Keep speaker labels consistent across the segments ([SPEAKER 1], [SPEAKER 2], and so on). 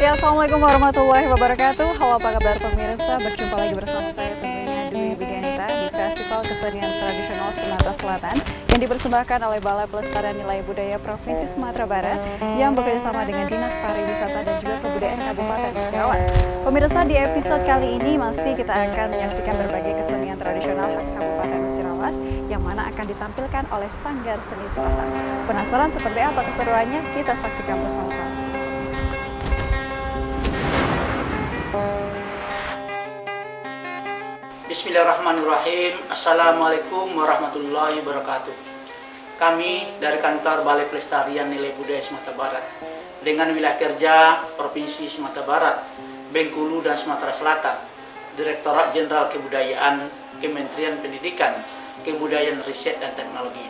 [SPEAKER 1] Ya, Assalamualaikum warahmatullahi wabarakatuh. Halo, apa kabar pemirsa? Berjumpa lagi bersama saya tentunya Dwi Widianita di Festival Kesenian Tradisional Sumatera Selatan yang dipersembahkan oleh Balai Pelestarian Nilai Budaya Provinsi Sumatera Barat yang bekerjasama dengan Dinas Pariwisata dan juga Kebudayaan Kabupaten Musirawas. Pemirsa, di episode kali ini masih kita akan menyaksikan berbagai kesenian tradisional khas Kabupaten Musirawas yang mana akan ditampilkan oleh Sanggar Seni Serasan. Penasaran seperti apa keseruannya? Kita saksikan bersama-sama.
[SPEAKER 2] Bismillahirrahmanirrahim. Assalamualaikum warahmatullahi wabarakatuh. Kami dari kantor Balai Pelestarian Nilai Budaya Sumatera Barat dengan wilayah kerja Provinsi Sumatera Barat, Bengkulu dan Sumatera Selatan, Direktorat Jenderal Kebudayaan Kementerian Pendidikan, Kebudayaan, Riset dan Teknologi.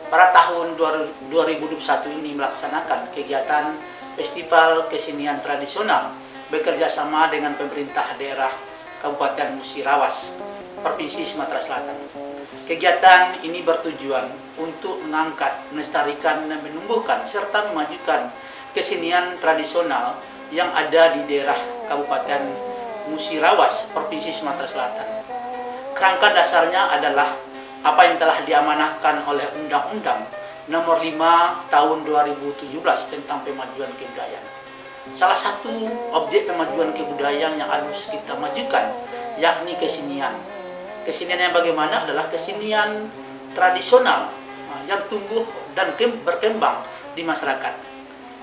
[SPEAKER 2] Pada tahun 2021 ini melaksanakan kegiatan Festival Kesenian Tradisional bekerja sama dengan pemerintah daerah Kabupaten Musirawas, Provinsi Sumatera Selatan. Kegiatan ini bertujuan untuk mengangkat, melestarikan, dan menumbuhkan serta memajukan kesenian tradisional yang ada di daerah Kabupaten Musirawas, Provinsi Sumatera Selatan. Kerangka dasarnya adalah apa yang telah diamanahkan oleh Undang-Undang Nomor 5 Tahun 2017 tentang Pemajuan Kebudayaan. Salah satu objek pemajuan kebudayaan yang harus kita majukan yakni kesenian. Kesenian yang bagaimana adalah kesenian tradisional yang tumbuh dan berkembang di masyarakat.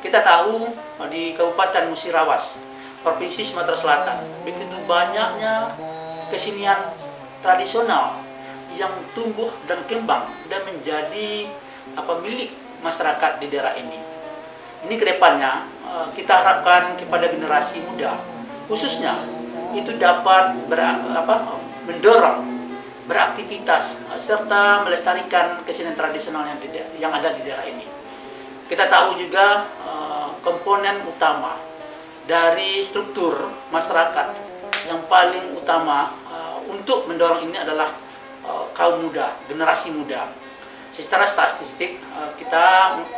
[SPEAKER 2] Kita tahu di Kabupaten Musirawas, Provinsi Sumatera Selatan, begitu banyaknya kesenian tradisional yang tumbuh dan kembang dan menjadi milik masyarakat di daerah ini. Ini kedepannya kita harapkan kepada generasi muda, khususnya itu dapat mendorong beraktivitas serta melestarikan kesenian tradisional yang ada di daerah ini. Kita tahu juga komponen utama dari struktur masyarakat yang paling utama untuk mendorong ini adalah kaum muda, generasi muda. Secara statistik kita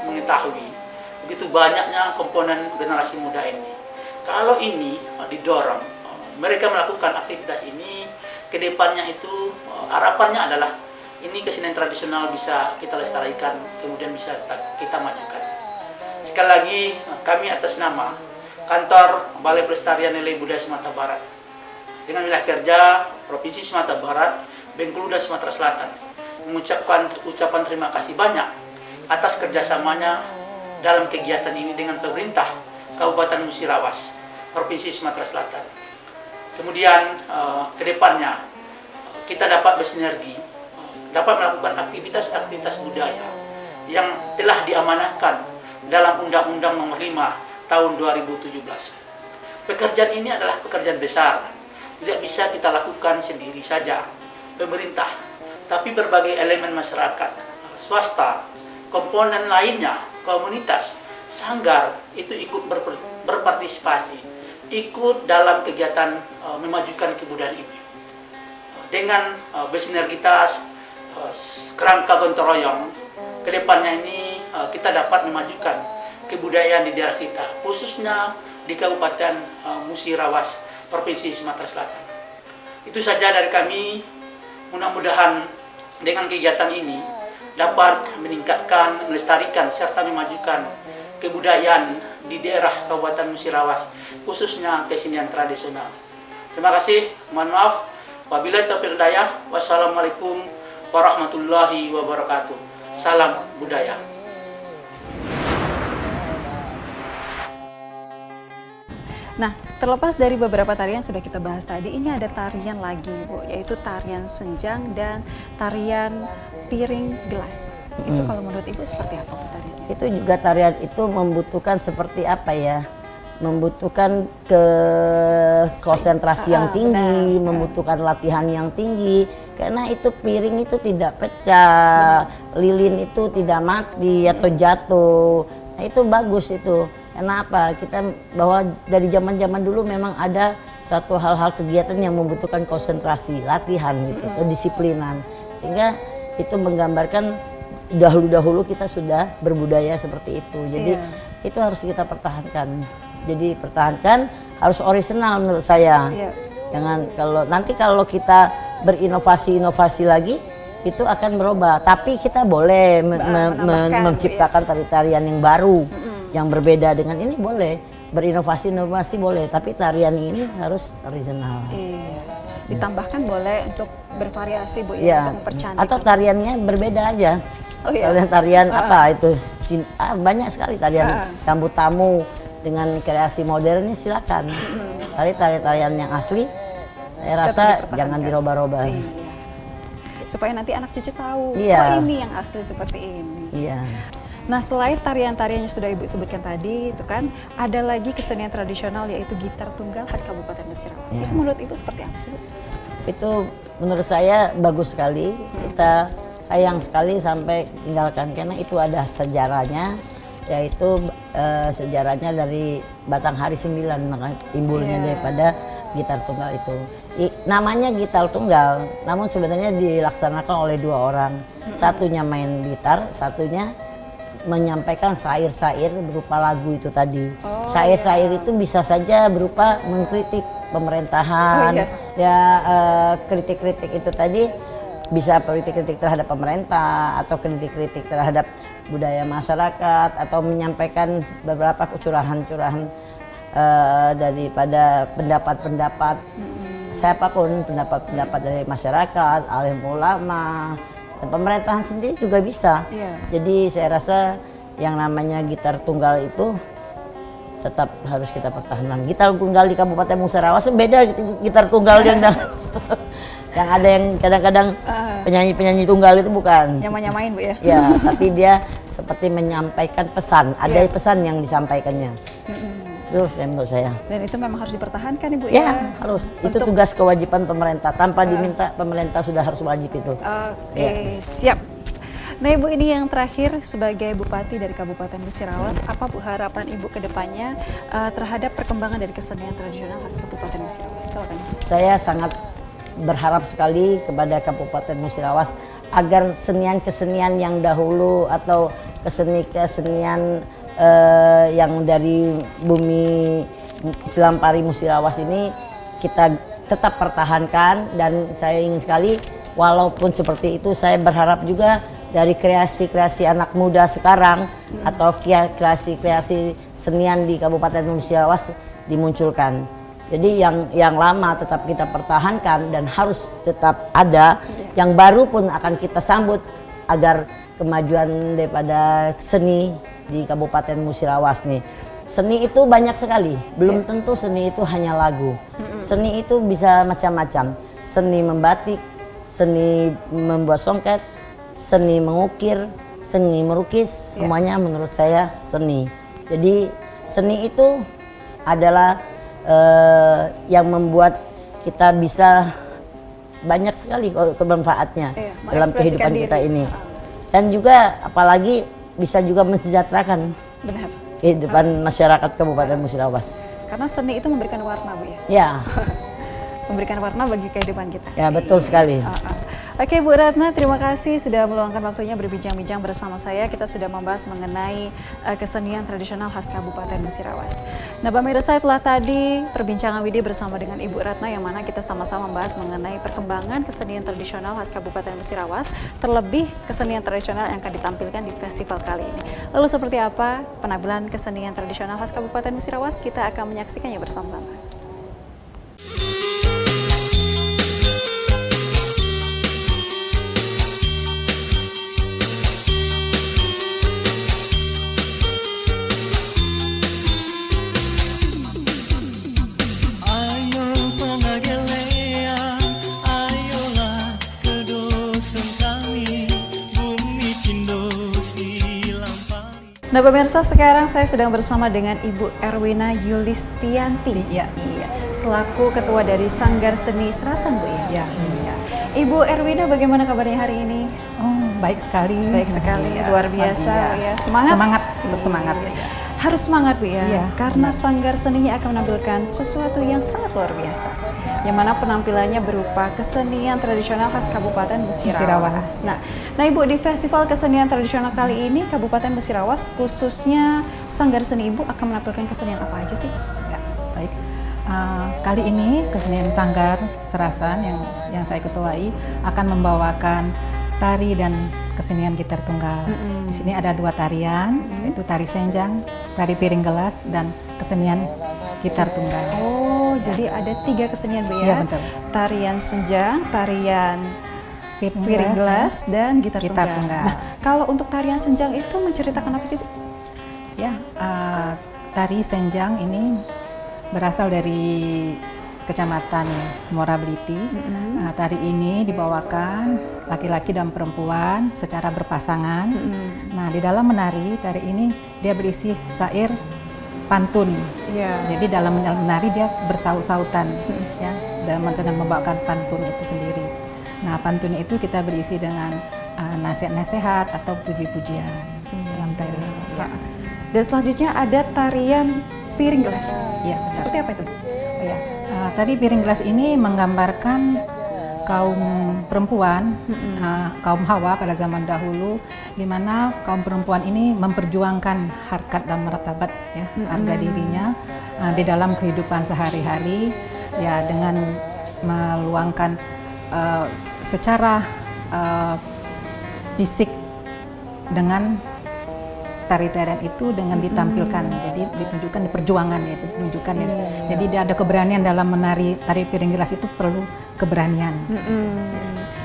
[SPEAKER 2] mengetahui begitu banyaknya komponen generasi muda ini. Kalau ini didorong, mereka melakukan aktivitas ini, kedepannya itu harapannya adalah ini kesenian tradisional bisa kita lestarikan, kemudian bisa kita majukan. Sekali lagi kami atas nama Kantor Balai Pelestarian Nilai Budaya Sumatera Barat dengan wilayah kerja Provinsi Sumatera Barat, Bengkulu dan Sumatera Selatan mengucapkan ucapan terima kasih banyak atas kerjasamanya dalam kegiatan ini dengan pemerintah Kabupaten Musirawas, Provinsi Sumatera Selatan. Kemudian kedepannya kita dapat bersinergi, dapat melakukan aktivitas-aktivitas budaya yang telah diamanahkan dalam Undang-Undang Nomor 5 Tahun 2017. Pekerjaan ini adalah pekerjaan besar, tidak bisa kita lakukan sendiri saja, pemerintah, tapi berbagai elemen masyarakat, swasta, komponen lainnya, komunitas, sanggar itu ikut berpartisipasi, ikut dalam kegiatan memajukan kebudayaan ini. Dengan bersinergitas, kerangka gotong royong, kedepannya ini kita dapat memajukan kebudayaan di daerah kita, khususnya di Kabupaten Musirawas, Provinsi Sumatera Selatan. Itu saja dari kami. Mudah-mudahan dengan kegiatan ini dapat meningkatkan, melestarikan, serta memajukan kebudayaan di daerah Kabupaten Musirawas, khususnya kesenian tradisional. Terima kasih, mohon maaf. Wabillahi taufiq wal hidayah. Wassalamualaikum warahmatullahi wabarakatuh. Salam budaya.
[SPEAKER 1] Nah, terlepas dari beberapa tarian sudah kita bahas tadi, ini ada tarian lagi, Bu, yaitu tarian senjang dan tarian piring gelas. Itu kalau menurut Ibu seperti apa tuh tarian?
[SPEAKER 3] Itu juga tarian itu membutuhkan seperti apa ya? Membutuhkan konsentrasi yang tinggi, membutuhkan latihan yang tinggi. Karena itu piring itu tidak pecah, lilin itu tidak mati atau jatuh. Nah, itu bagus itu. Kenapa? Kita bahwa dari zaman-zaman dulu memang ada satu hal-hal kegiatan yang membutuhkan konsentrasi, latihan gitu, kedisiplinan. Sehingga itu menggambarkan dahulu-dahulu kita sudah berbudaya seperti itu. Jadi itu harus kita pertahankan. Jadi pertahankan, harus orisinal menurut saya.
[SPEAKER 1] Iya.
[SPEAKER 3] Jangan kalau kita berinovasi lagi itu akan berubah. Tapi kita boleh menciptakan tari-tarian yang baru, yang berbeda dengan ini boleh. Berinovasi boleh, tapi tarian ini harus original.
[SPEAKER 1] Iya. Ditambahkan boleh untuk bervariasi Bu
[SPEAKER 3] Ya,
[SPEAKER 1] untuk mempercantik.
[SPEAKER 3] atau tariannya berbeda aja.
[SPEAKER 1] Oh, iya.
[SPEAKER 3] Misalnya tarian apa itu? Banyak sekali tarian sambut tamu dengan kreasi modernnya silakan. Tarian yang asli saya rasa jangan dirubah-rubah.
[SPEAKER 1] Iya. Supaya nanti anak cucu tahu,
[SPEAKER 3] Iya.
[SPEAKER 1] oh ini yang asli seperti ini.
[SPEAKER 3] Iya.
[SPEAKER 1] Nah, selain tarian-tarian yang sudah Ibu sebutkan tadi, itu kan ada lagi kesenian tradisional yaitu gitar tunggal khas Kabupaten Musirawas.
[SPEAKER 3] Iya.
[SPEAKER 1] Itu menurut Ibu seperti apa sih, Bu?
[SPEAKER 3] Itu menurut saya bagus sekali. Kita sayang sekali sampai tinggalkan karena itu ada sejarahnya, yaitu sejarahnya dari Batanghari 9, maka timbulnya daripada gitar tunggal itu. Namanya gitar tunggal, namun sebenarnya dilaksanakan oleh 2 orang. Satunya main gitar, satunya menyampaikan syair-syair berupa lagu itu tadi. Syair-syair itu bisa saja berupa mengkritik pemerintahan, kritik-kritik itu tadi bisa kritik-kritik terhadap pemerintah atau kritik-kritik terhadap budaya masyarakat atau menyampaikan beberapa kecurahan-curahan daripada pendapat-pendapat siapapun, pendapat-pendapat dari masyarakat, alim ulama, dan pemerintahan sendiri juga bisa. Jadi saya rasa yang namanya gitar tunggal itu tetap harus kita pertahankan. Gitar tunggal di Kabupaten Musirawas beda gitar tunggal yang yang ada yang kadang-kadang penyanyi-penyanyi tunggal itu bukan
[SPEAKER 1] Nyamain Bu ya?
[SPEAKER 3] Ya, tapi dia seperti menyampaikan pesan. Ada pesan yang disampaikannya. Itu menurut saya.
[SPEAKER 1] Dan itu memang harus dipertahankan Ibu
[SPEAKER 3] Ya,
[SPEAKER 1] ya?
[SPEAKER 3] harus. Itu tugas kewajiban pemerintah. Tanpa diminta, pemerintah sudah harus wajib itu.
[SPEAKER 1] Oke, siap. Nah Ibu, ini yang terakhir sebagai Bupati dari Kabupaten Musirawas, apa Bu harapan Ibu ke depannya terhadap perkembangan dari kesenian tradisional khas Kabupaten Musirawas? Silakan.
[SPEAKER 3] Saya sangat berharap sekali kepada Kabupaten Musirawas agar kesenian yang dahulu atau kesenian yang dari bumi Silampari Musirawas ini kita tetap pertahankan. Dan saya ingin sekali, walaupun seperti itu, saya berharap juga dari kreasi-kreasi anak muda sekarang atau kreasi-kreasi senian di Kabupaten Musirawas dimunculkan. Jadi yang lama tetap kita pertahankan dan harus tetap ada. Yang baru pun akan kita sambut agar kemajuan daripada seni di Kabupaten Musirawas nih. Seni itu banyak sekali, belum tentu seni itu hanya lagu. Seni itu bisa macam-macam. Seni membatik, seni membuat songket, seni mengukir, seni melukis, semuanya menurut saya seni. Jadi seni itu adalah yang membuat kita bisa banyak sekali kemanfaatnya dalam kehidupan kita ini. Dan juga apalagi bisa juga mensejahterakan kehidupan masyarakat Kabupaten Musirawas.
[SPEAKER 1] Karena seni itu memberikan warna Bu ya?
[SPEAKER 3] Ya.
[SPEAKER 1] Memberikan warna bagi kehidupan kita.
[SPEAKER 3] Ya, betul sekali.
[SPEAKER 1] Oke Bu Ratna, terima kasih sudah meluangkan waktunya berbincang-bincang bersama saya. Kita sudah membahas mengenai kesenian tradisional khas Kabupaten Musirawas. Nah pemirsa, setelah tadi perbincangan Widi bersama dengan Ibu Ratna yang mana kita sama-sama membahas mengenai perkembangan kesenian tradisional khas Kabupaten Musirawas, terlebih kesenian tradisional yang akan ditampilkan di festival kali ini. Lalu seperti apa penampilan kesenian tradisional khas Kabupaten Musirawas? Kita akan menyaksikannya bersama-sama. Nah pemirsa, sekarang saya sedang bersama dengan Ibu Erwina Yulistianti. Iya. Selaku Ketua dari Sanggar Seni Serasan Bu ya. Iya. Ibu Erwina, bagaimana kabarnya hari ini?
[SPEAKER 4] Oh, baik sekali.
[SPEAKER 1] Baik sekali, luar biasa ya. Semangat.
[SPEAKER 4] Tetap semangat.
[SPEAKER 1] harus semangat Bu ya,
[SPEAKER 4] Iya,
[SPEAKER 1] karena sanggar seninya akan menampilkan sesuatu yang sangat luar biasa, yang mana penampilannya berupa kesenian tradisional khas Kabupaten Musirawas. Nah Ibu, di Festival Kesenian Tradisional kali ini Kabupaten Musirawas khususnya sanggar seni Ibu akan menampilkan kesenian apa aja sih?
[SPEAKER 4] Ya, baik. Kali ini kesenian Sanggar Serasan yang saya ketuai akan membawakan tari dan kesenian gitar tunggal. Di sini ada 2 tarian, yaitu tari senjang, tari piring gelas, dan kesenian gitar tunggal.
[SPEAKER 1] Oh, jadi ada 3 kesenian Bu ya?
[SPEAKER 4] Iya, betul.
[SPEAKER 1] Tarian senjang, tarian piring gelas, dan gitar tunggal. Nah, kalau untuk tarian senjang itu menceritakan apa sih Bu?
[SPEAKER 4] Ya, tari senjang ini berasal dari Kecamatan Muara Beliti. Tari ini dibawakan laki-laki dan perempuan secara berpasangan. Nah, di dalam menari tari ini dia berisi syair pantun. Jadi dalam menari dia bersaut-sautan, ya, dengan membawakan pantun itu sendiri. Nah, pantun itu kita berisi dengan nasihat-nasihat atau puji-pujian dalam tari. Ya.
[SPEAKER 1] Dan selanjutnya ada tarian piring gelas.
[SPEAKER 4] Ya,
[SPEAKER 1] seperti apa itu?
[SPEAKER 4] Ya. Tari piring gelas ini menggambarkan kaum perempuan, kaum Hawa pada zaman dahulu, di mana kaum perempuan ini memperjuangkan harkat dan martabat, ya, harga dirinya di dalam kehidupan sehari-hari, ya, dengan meluangkan secara fisik dengan tari-tarian itu dengan ditampilkan, jadi ditunjukkan di perjuangan, ya, ditunjukkan. Jadi ada keberanian dalam menari tari piring gelas, itu perlu keberanian.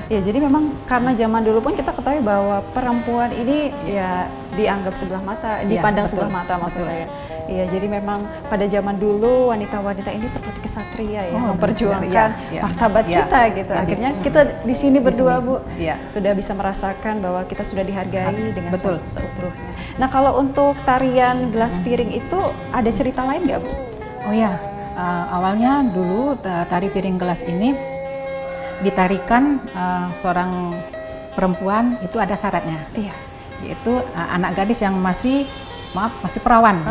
[SPEAKER 1] Ya, jadi memang karena zaman dulu pun kita ketahui bahwa perempuan ini ya dianggap sebelah mata, dipandang
[SPEAKER 4] betul,
[SPEAKER 1] sebelah mata maksud
[SPEAKER 4] betul.
[SPEAKER 1] saya. Iya, jadi memang pada zaman dulu wanita-wanita ini seperti kesatria ya, memperjuangkan martabat kita gitu. Akhirnya kita di sini berdua Bu sudah bisa merasakan bahwa kita sudah dihargai dengan seutuhnya. Nah, kalau untuk tarian gelas piring itu ada cerita lain nggak Bu?
[SPEAKER 4] Oh ya, awalnya dulu tari piring gelas ini ditarikan seorang perempuan itu ada syaratnya, yaitu anak gadis yang masih perawan.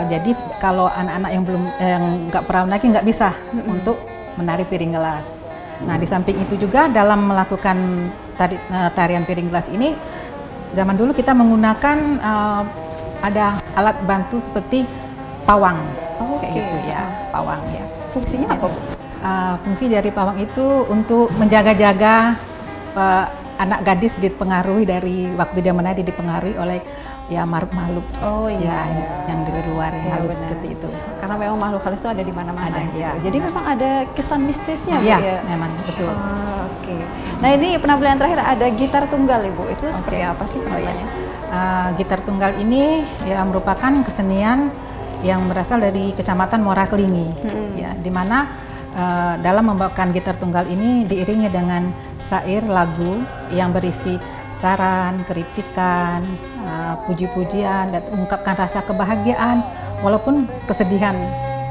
[SPEAKER 4] Jadi kalau anak-anak yang nggak perawan lagi nggak bisa untuk menari piring gelas. Nah, di samping itu juga dalam melakukan tarian piring gelas ini, zaman dulu kita menggunakan ada alat bantu seperti pawang, kayak gitu ya, pawang ya.
[SPEAKER 1] Fungsinya apa Bu?
[SPEAKER 4] Fungsi dari pawang itu untuk menjaga-jaga anak gadis dipengaruhi dari waktu dia menari, dipengaruhi oleh ya makhluk yang dari luar yang halus seperti itu.
[SPEAKER 1] Karena memang makhluk halus itu ada di mana-mana. Jadi memang ada kesan mistisnya Bu
[SPEAKER 4] ya.
[SPEAKER 1] Ya.
[SPEAKER 4] Memang betul.
[SPEAKER 1] Nah, ini penampilan terakhir ada gitar tunggal Ibu. Itu seperti apa sih penampilannya?
[SPEAKER 4] Gitar tunggal ini ya merupakan kesenian yang berasal dari Kecamatan Muara Kelingi, ya, di mana dalam membawakan gitar tunggal ini diiringi dengan syair lagu yang berisi saran, kritikan, puji-pujian, dan mengungkapkan rasa kebahagiaan walaupun kesedihan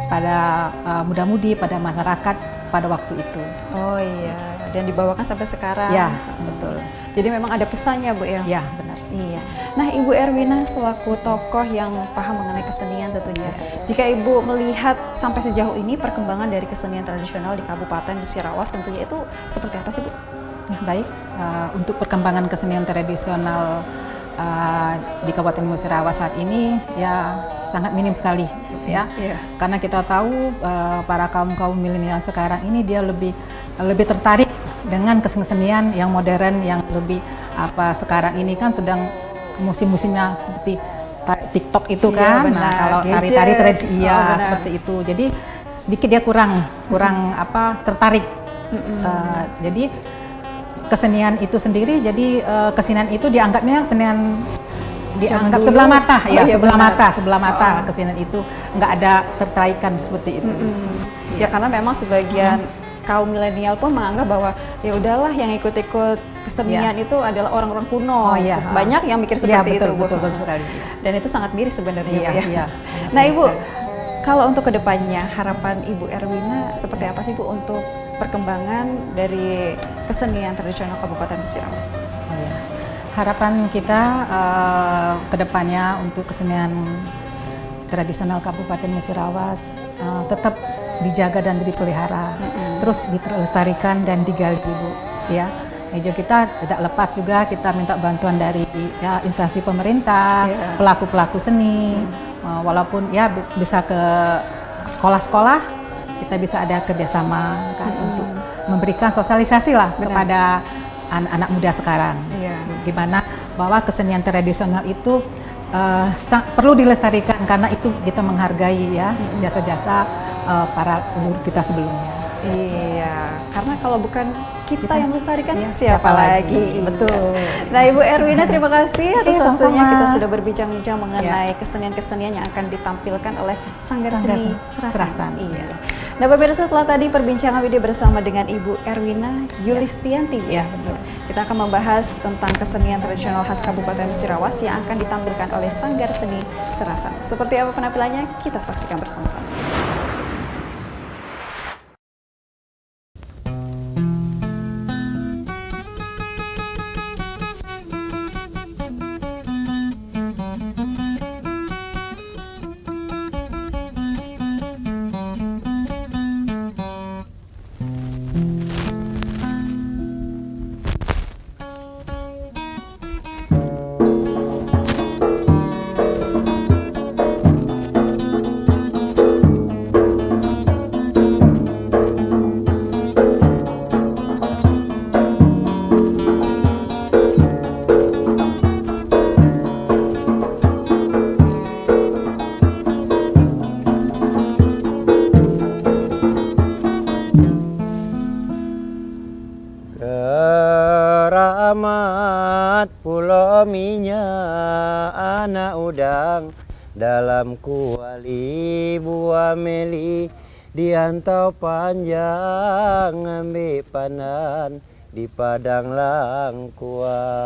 [SPEAKER 4] pada muda-mudi, pada masyarakat pada waktu itu.
[SPEAKER 1] Oh iya, dan dibawakan sampai sekarang.
[SPEAKER 4] Ya, betul.
[SPEAKER 1] Jadi memang ada pesannya Bu ya?
[SPEAKER 4] Ya, benar.
[SPEAKER 1] Iya. Nah, Ibu Erwina selaku tokoh yang paham mengenai kesenian tentunya, jika Ibu melihat sampai sejauh ini perkembangan dari kesenian tradisional di Kabupaten Musirawas tentunya itu seperti apa sih Bu?
[SPEAKER 4] Ya, baik. Untuk perkembangan kesenian tradisional di Kabupaten Musirawas saat ini ya sangat minim sekali, ya. Karena kita tahu para kaum milenial sekarang ini dia lebih tertarik dengan kesenian yang modern, yang lebih sekarang ini kan sedang musim-musimnya seperti TikTok itu kan. Nah, kalau tari-tari tradisi seperti itu. Jadi sedikit dia kurang tertarik. Jadi kesenian itu sendiri, jadi kesenian itu dianggapnya dianggap sebelah mata, sebelah mata kesenian itu nggak ada tertarikan seperti itu.
[SPEAKER 1] Ya, karena memang sebagian kaum milenial pun menganggap bahwa ya udahlah yang ikut-ikut kesenian itu adalah orang-orang kuno. Banyak yang mikir seperti itu.
[SPEAKER 4] Betul sekali.
[SPEAKER 1] Dan itu sangat miris sebenarnya.
[SPEAKER 4] Iya.
[SPEAKER 1] Nah, Ibu, kalau untuk kedepannya harapan Ibu Erwina seperti apa sih Bu untuk perkembangan dari kesenian tradisional Kabupaten Musirawas?
[SPEAKER 4] Harapan kita ke depannya untuk kesenian tradisional Kabupaten Musirawas tetap dijaga dan dipelihara, terus dilestarikan dan digali, Bu. Ya, juga kita tidak lepas juga kita minta bantuan dari ya, instansi pemerintah, pelaku-pelaku seni, walaupun ya bisa ke sekolah-sekolah, kita bisa ada kerjasama kan untuk memberikan sosialisasi lah kepada anak-anak muda sekarang, gimana bahwa kesenian tradisional itu perlu dilestarikan karena itu kita menghargai ya jasa-jasa para leluhur kita sebelumnya.
[SPEAKER 1] Iya, karena kalau bukan kita yang melestarikan, siapa lagi?
[SPEAKER 4] Betul.
[SPEAKER 1] Nah, Ibu Erwina, terima kasih atas
[SPEAKER 4] Iya,
[SPEAKER 1] waktunya.
[SPEAKER 4] sama-sama.
[SPEAKER 1] Kita sudah berbincang-bincang mengenai kesenian-kesenian yang akan ditampilkan oleh Sanggar Seni Serasan. Iya. Nah, pemirsa, setelah tadi perbincangan video bersama dengan Ibu Erwina Yulistianti.
[SPEAKER 4] Ya, betul.
[SPEAKER 1] Kita akan membahas tentang kesenian tradisional khas Kabupaten Musirawas yang akan ditampilkan oleh Sanggar Seni Serasan. Seperti apa penampilannya? Kita saksikan bersama-sama.
[SPEAKER 5] Keramat pulau minyak anak udang dalam kuali buah meli diantau panjang ambil panan di padang langkuas.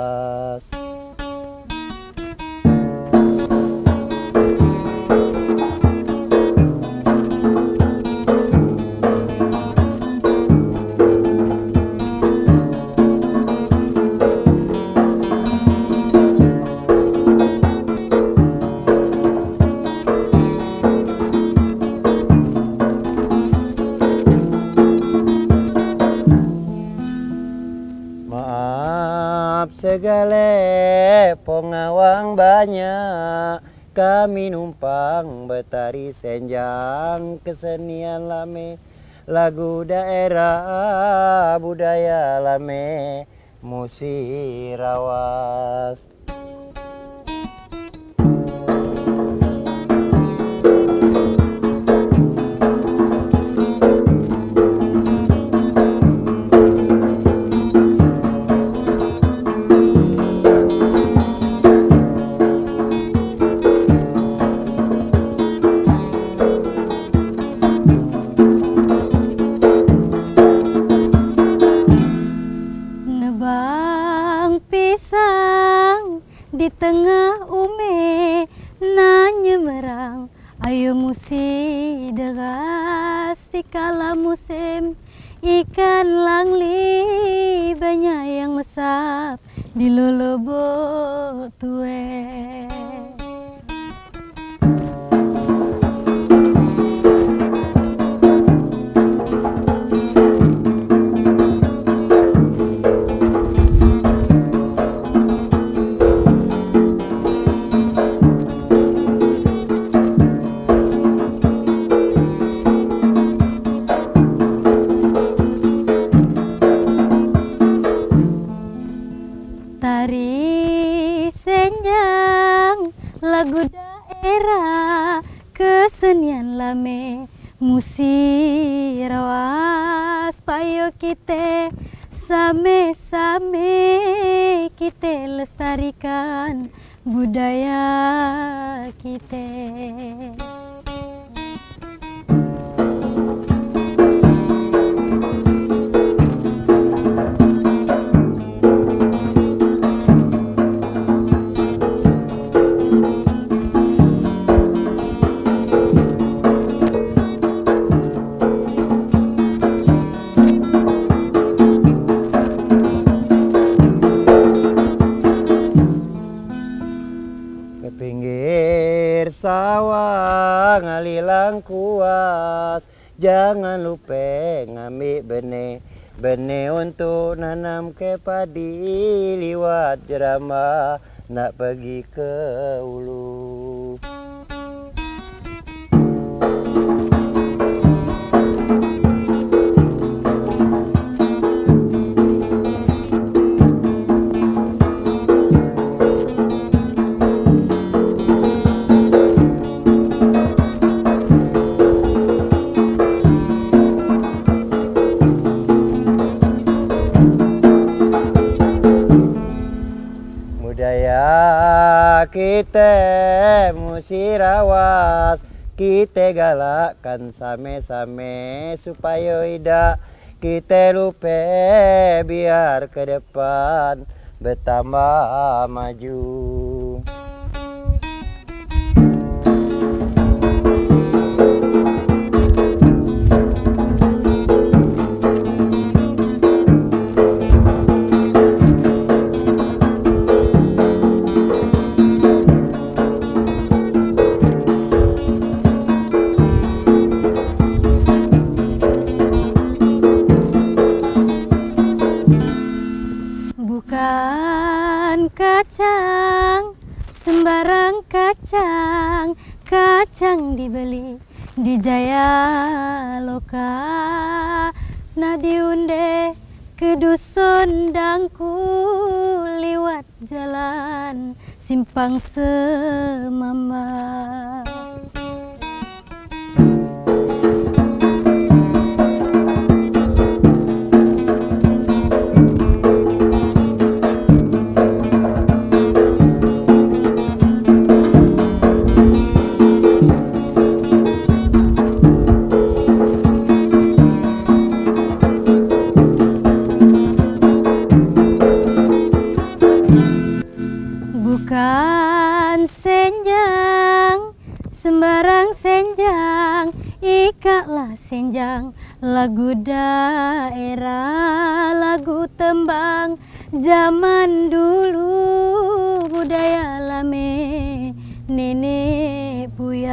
[SPEAKER 5] Segala pengawang banyak, kami numpang betari senjang kesenian lame, lagu daerah budaya lame Musirawas.
[SPEAKER 6] Di tengah ume na nyeberang, ayo musi deras si kala musim ikan langli banyak yang mesap di lolobo tue. Tari senjang lagu daerah kesenian lame Musirawas, payo kita same-same kita lestarikan budaya kita.
[SPEAKER 5] bersawah ngalilang kuas, jangan lupa ngambil benih untuk nanam ke padi, liwat jerama nak pergi ke hulu. Budaya kita musi rawas, kita galakkan same-same supaya tidak kita lupa, biar ke depan bertambah maju.
[SPEAKER 6] Bukan kacang, sembarang kacang, kacang dibeli di Jaya Loka. Nah diunde ke dusun Dangku, liwat jalan simpang semama. Bukan senjang, sembarang senjang, ikatlah senjang, lagu daerah, lagu tembang zaman dulu, budaya lame nenek buyut.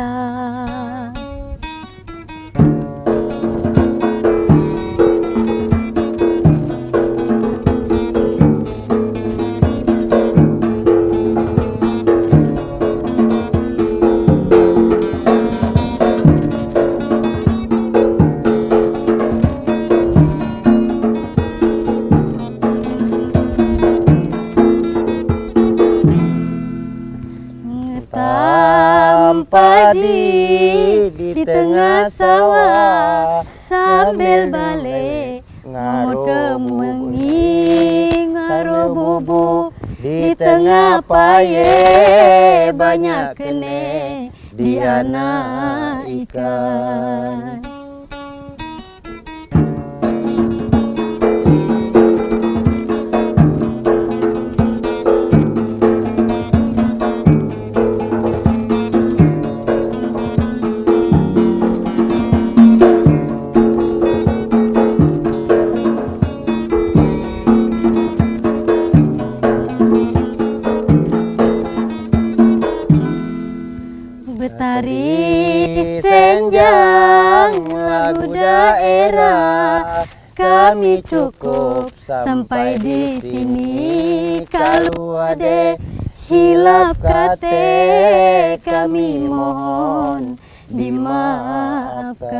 [SPEAKER 6] Padi di tengah sawah, sambil balik ngamut kemengi, ngaruh bubuk di tengah paye, banyak kene di anak ikan. Betari senjang, lagu daerah, kami cukup sampai di sini. Kalau ada hilaf kata, kami mohon dimaafkan.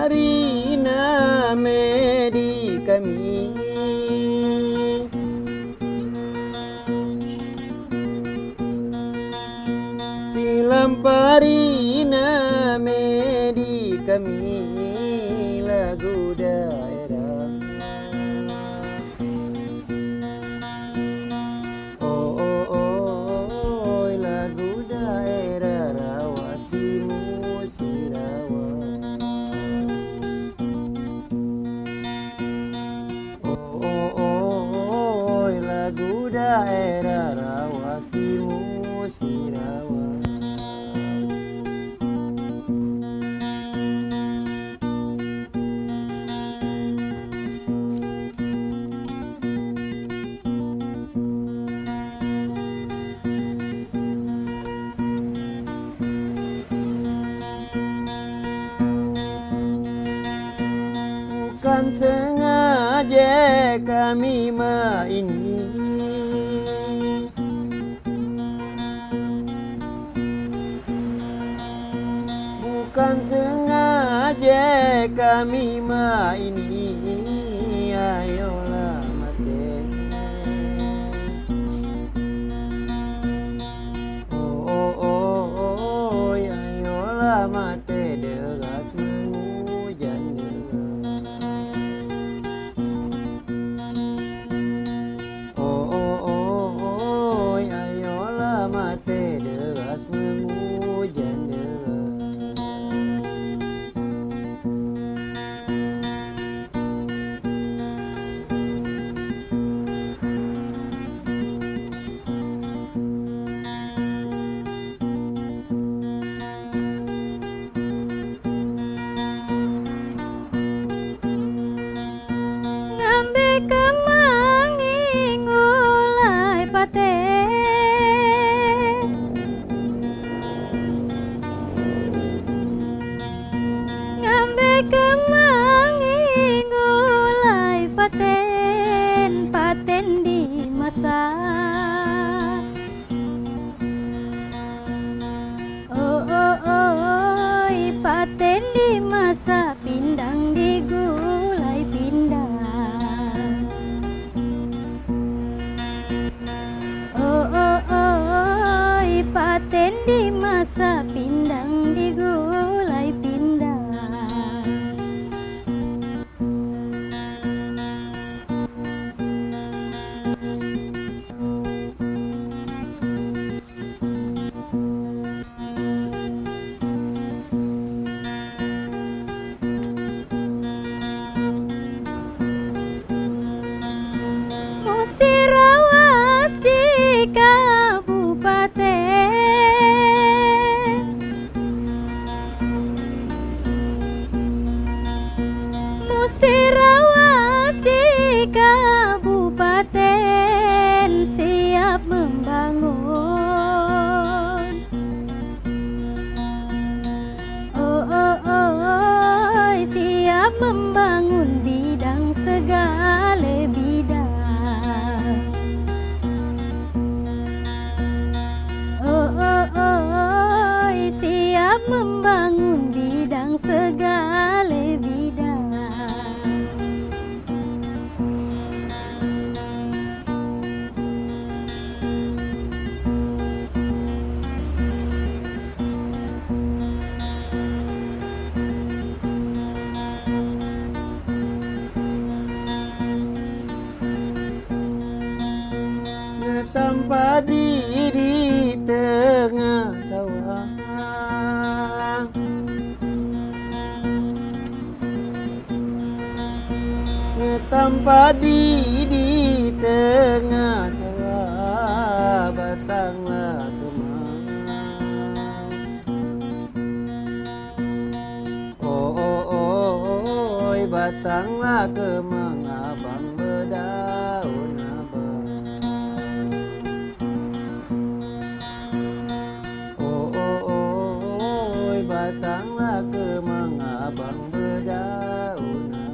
[SPEAKER 5] Lamparina medi kami Lamparina medi kami lagu daerah oh oh oh lagu daerah rawas di Musirawa lagu daerah rawas di Musirawa. Bukan sengaja kami maini Bukan sengaja kami maini ayolah mati oh oh oh oh ayolah mati deras mengujan oh oh oh oh ayolah mati deras mengujan
[SPEAKER 6] Ngambe kemangi ngulai paten Ngambe kemangi ngulai paten Paten di masa oh oh oh paten di masa pindang di gulai pindang oh oh oh paten di masa pindang di gulai pindang Musirawas di kabupaten Musirawas di kabupaten siap membangun oh oh oh siap membangun bidang segala bidang oh oh oh siap membangun bidang segala bidang
[SPEAKER 5] padi di tengah sawah. Ngetam padi di tengah sawah, batanglah kemang. Oh, batanglah kemang, abang berdaun abang. Oh, batanglah kemang, abang berdaun abang.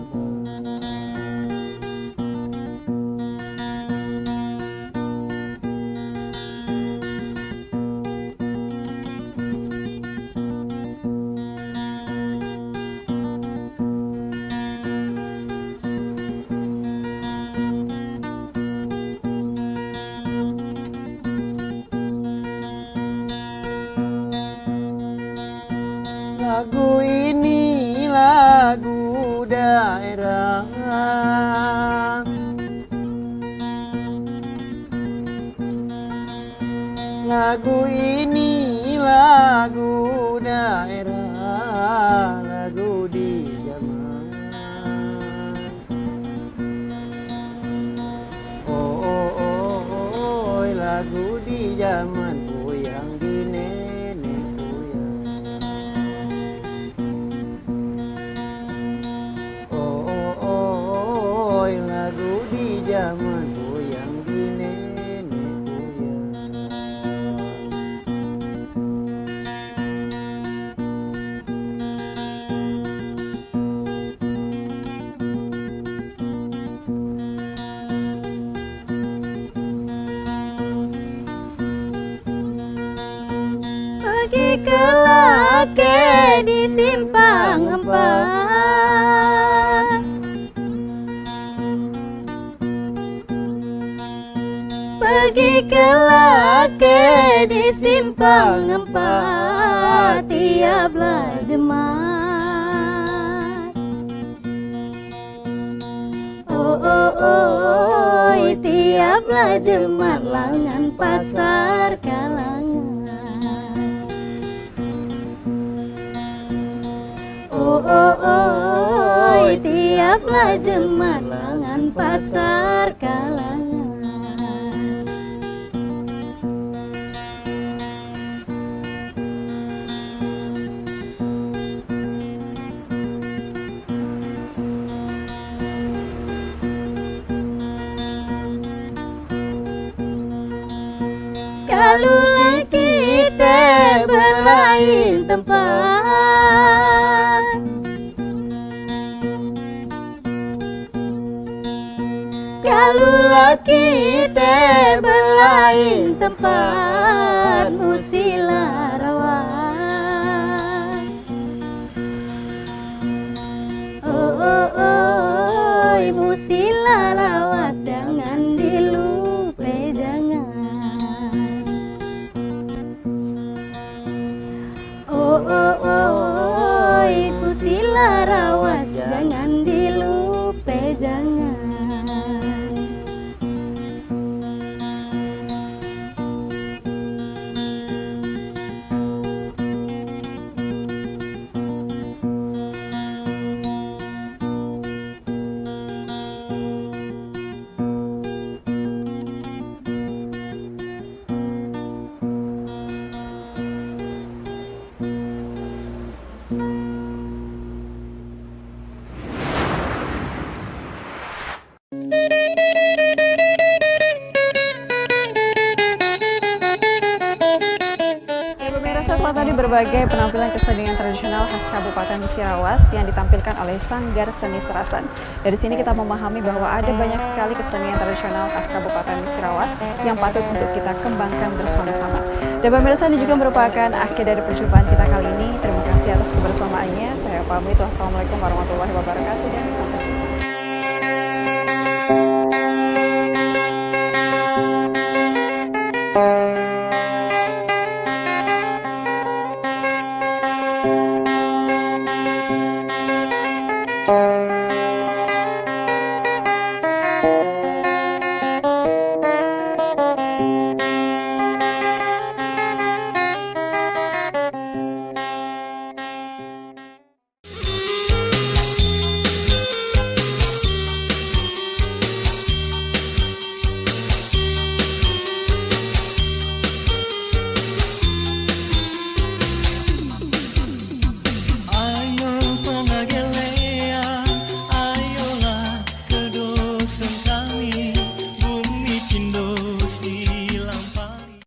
[SPEAKER 5] Lagu ini lagu daerah. Lagu ini lagu daerah, lagu di zaman. Oh, lagu di zaman goyang di nenek goyang. Oh, lagu di zaman goyang di nenek goyang.
[SPEAKER 6] Pergi ke lake di simpang empat, pergi ke lake di simpang empat, tiaplah jemaat. Oh, tiaplah jemaat langan pasar kalangan. Oh, tiaplah jemaat langan pasar kalangan. Kalau kita berlain tempat, kalau kita berlain tempat, musilah rawat. Oh, musilah lawas, jangan dilupa jangan. Oh, musilah rawas, jangan dilupa jangan.
[SPEAKER 1] Setelah tadi berbagai penampilan kesenian tradisional khas Kabupaten Musirawas yang ditampilkan oleh Sanggar Seni Serasan. Dari sini kita memahami bahwa ada banyak sekali kesenian tradisional khas Kabupaten Musirawas yang patut untuk kita kembangkan bersama-sama. Dan pemirsa, ini juga merupakan akhir dari perjumpaan kita kali ini. Terima kasih atas kebersamaannya. Saya pamit. Wassalamualaikum warahmatullahi wabarakatuh.